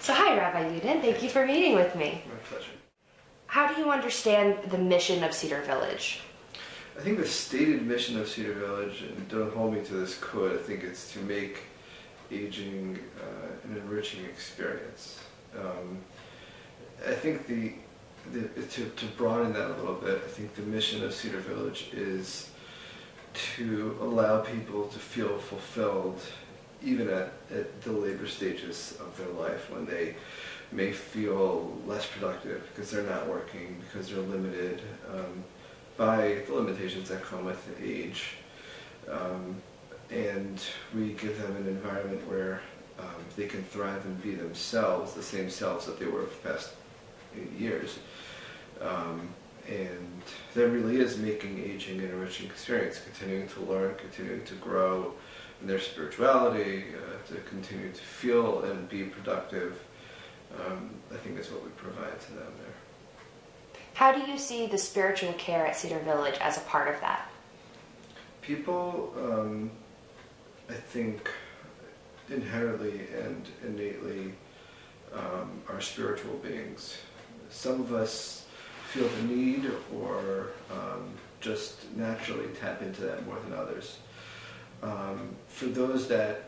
So hi, Rabbi Yudin. Thank you for meeting with me. My pleasure. How do you understand the mission of Cedar Village? I think the stated mission of Cedar Village, and don't hold me to this quote, I think it's to make aging an enriching experience. I think to broaden that a little bit, I think the mission of Cedar Village is to allow people to feel fulfilled even at the later stages of their life when they may feel less productive because they're not working, because they're limited by the limitations that come with age. And we give them an environment where they can thrive and be themselves, the same selves that they were for the past years. And that really is making aging an enriching experience, continuing to learn, continuing to grow in their spirituality, to continue to feel and be productive. I think that's what we provide to them there. How do you see the spiritual care at Cedar Village as a part of that? People, I think, inherently and innately are spiritual beings. Some of us feel the need or just naturally tap into that more than others. For those that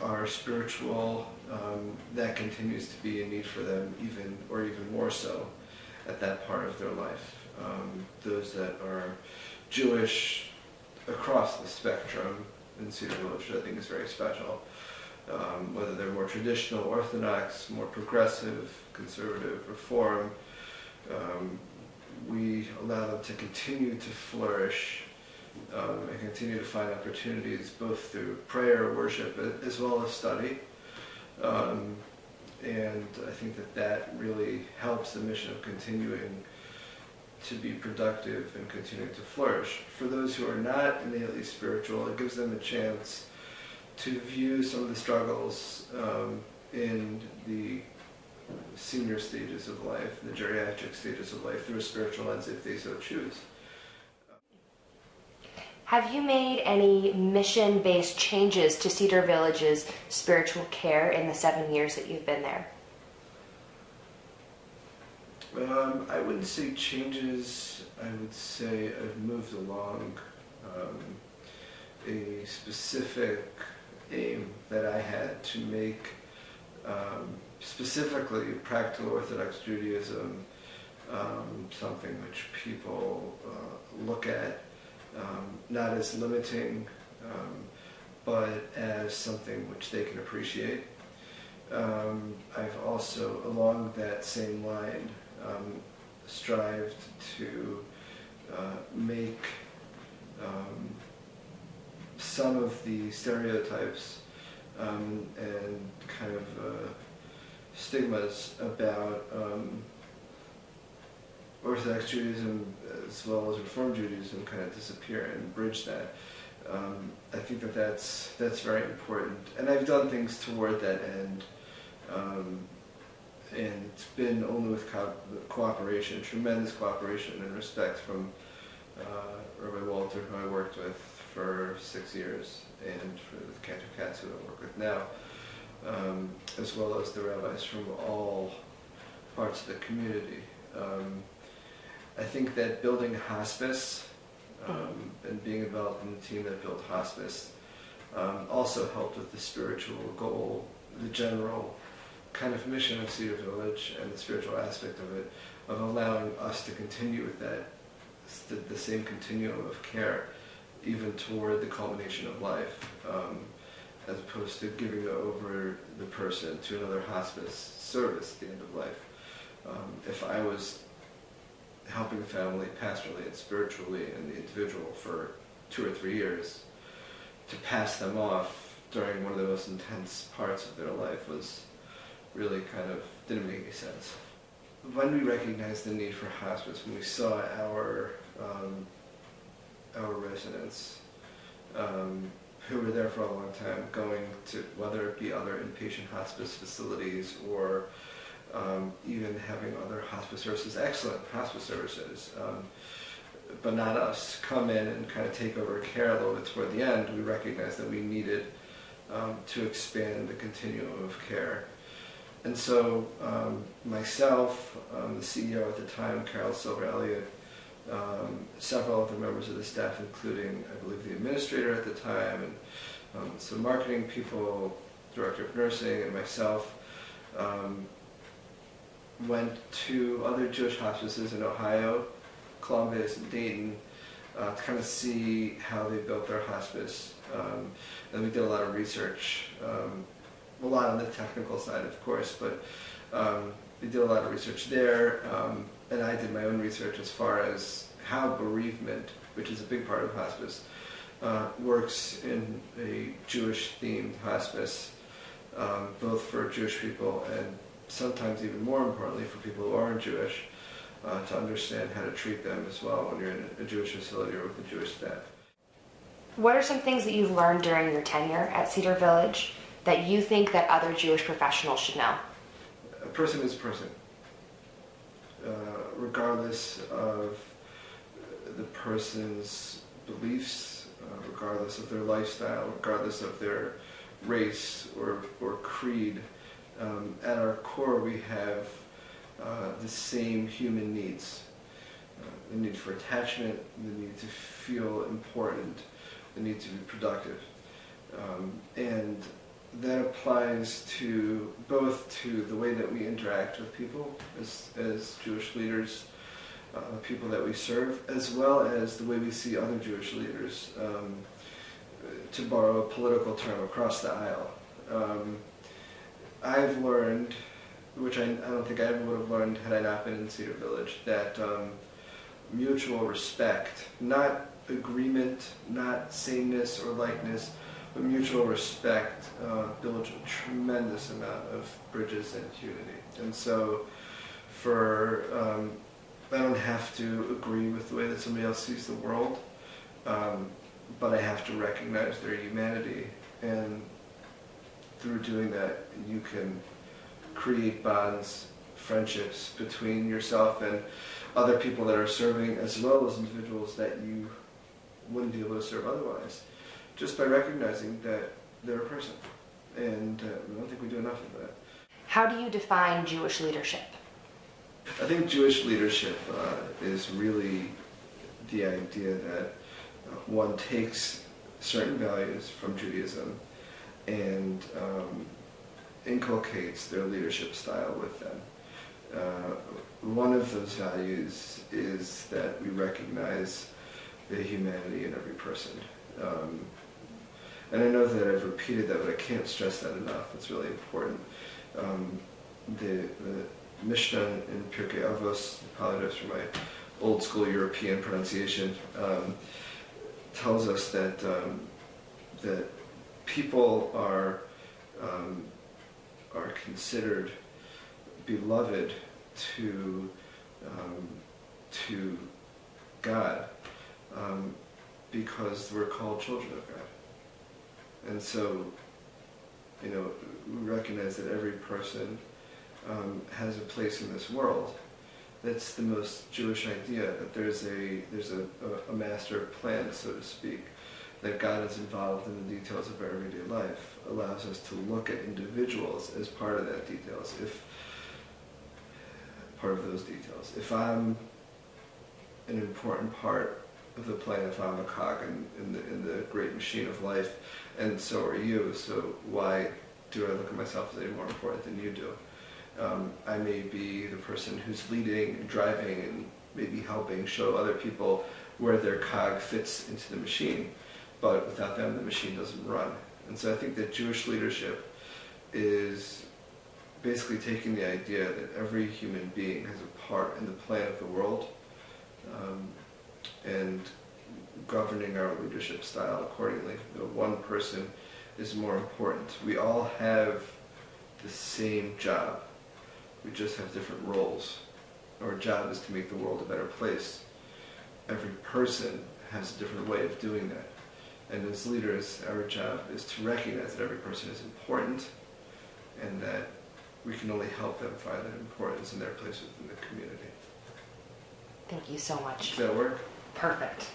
are spiritual, that continues to be a need for them even more so at that part of their life. Those that are Jewish across the spectrum in Cedar Village, I think is very special. Whether they're more traditional, Orthodox, more progressive, conservative, Reform, we allow them to continue to flourish and continue to find opportunities both through prayer, worship, as well as study. And I think that really helps the mission of continuing to be productive and continuing to flourish. For those who are not innately spiritual, it gives them a chance to view some of the struggles in the senior stages of life, the geriatric stages of life, through a spiritual lens if they so choose. Have you made any mission-based changes to Cedar Village's spiritual care in the 7 years that you've been there? I wouldn't say changes. I would say I've moved along a specific aim that I had to make specifically practical Orthodox Judaism something which people look at not as limiting, but as something which they can appreciate. I've also, along that same line, strived to make some of the stereotypes and kind of stigmas about Orthodox Judaism as well as Reform Judaism kind of disappear and bridge that. I think that's very important, and I've done things toward that end, and it's been only with cooperation, tremendous cooperation and respect from Rabbi Walter, who I worked with for 6 years, and for the Cantor Katz, who I work with now, as well as the rabbis from all parts of the community. I think that building hospice and being involved in the team that built hospice also helped with the spiritual goal, the general kind of mission of Cedar Village and the spiritual aspect of it, of allowing us to continue with that, the same continuum of care, even toward the culmination of life, as opposed to giving over the person to another hospice service at the end of life. If I was helping the family pastorally and spiritually and the individual for 2 or 3 years, to pass them off during one of the most intense parts of their life was really kind of didn't make any sense. When we recognized the need for hospice, when we saw our residents who were there for a long time, going to whether it be other inpatient hospice facilities or even having other hospice services, excellent hospice services, but not us, come in and kind of take over care a little bit toward the end, we recognized that we needed to expand the continuum of care. And so myself, the CEO at the time, Carol Silver Elliott, several other members of the staff, including, I believe, the administrator at the time, and some marketing people, director of nursing, and myself, went to other Jewish hospices in Ohio, Columbus, and Dayton, to kind of see how they built their hospice. And we did a lot of research, a lot on the technical side, of course, but we did a lot of research there, and I did my own research as far as how bereavement, which is a big part of hospice, works in a Jewish-themed hospice, both for Jewish people and sometimes even more importantly for people who aren't Jewish, to understand how to treat them as well when you're in a Jewish facility or with a Jewish staff. What are some things that you've learned during your tenure at Cedar Village that you think that other Jewish professionals should know? A person is a person, regardless of the person's beliefs, regardless of their lifestyle, regardless of their race or creed. At our core, we have the same human needs. The need for attachment, the need to feel important, the need to be productive. And that applies to both to the way that we interact with people as Jewish leaders, people that we serve, as well as the way we see other Jewish leaders, to borrow a political term, across the aisle. I've learned, which I don't think I ever would have learned had I not been in Cedar Village, that mutual respect, not agreement, not sameness or likeness, but mutual respect builds a tremendous amount of bridges and unity. And so I don't have to agree with the way that somebody else sees the world, but I have to recognize their humanity, and through doing that you can create bonds, friendships between yourself and other people that are serving, as well as individuals that you wouldn't be able to serve otherwise, just by recognizing that they're a person. And I don't think we do enough of that. How do you define Jewish leadership? I think Jewish leadership is really the idea that one takes certain values from Judaism and inculcates their leadership style with them. One of those values is that we recognize the humanity in every person. And I know that I've repeated that, but I can't stress that enough. It's really important. The Mishnah in Pirkei Avos, apologize for my old school European pronunciation, tells us that that people are considered beloved to God because we're called children of God. And so, we recognize that every person has a place in this world. That's the most Jewish idea, that there's a master plan, so to speak, that God is involved in the details of our everyday life, allows us to look at individuals as part of that details, part of those details. If I'm an important part of the plan, if I'm a cog in the great machine of life, and so are you, so why do I look at myself as any more important than you do? I may be the person who's leading and driving and maybe helping show other people where their cog fits into the machine, but without them the machine doesn't run. And so I think that Jewish leadership is basically taking the idea that every human being has a part in the plan of the world, and governing our leadership style accordingly. One person is more important. We all have the same job. We just have different roles. Our job is to make the world a better place. Every person has a different way of doing that. And as leaders, our job is to recognize that every person is important and that we can only help them find that importance in their place within the community. Thank you so much. Does that work? Perfect.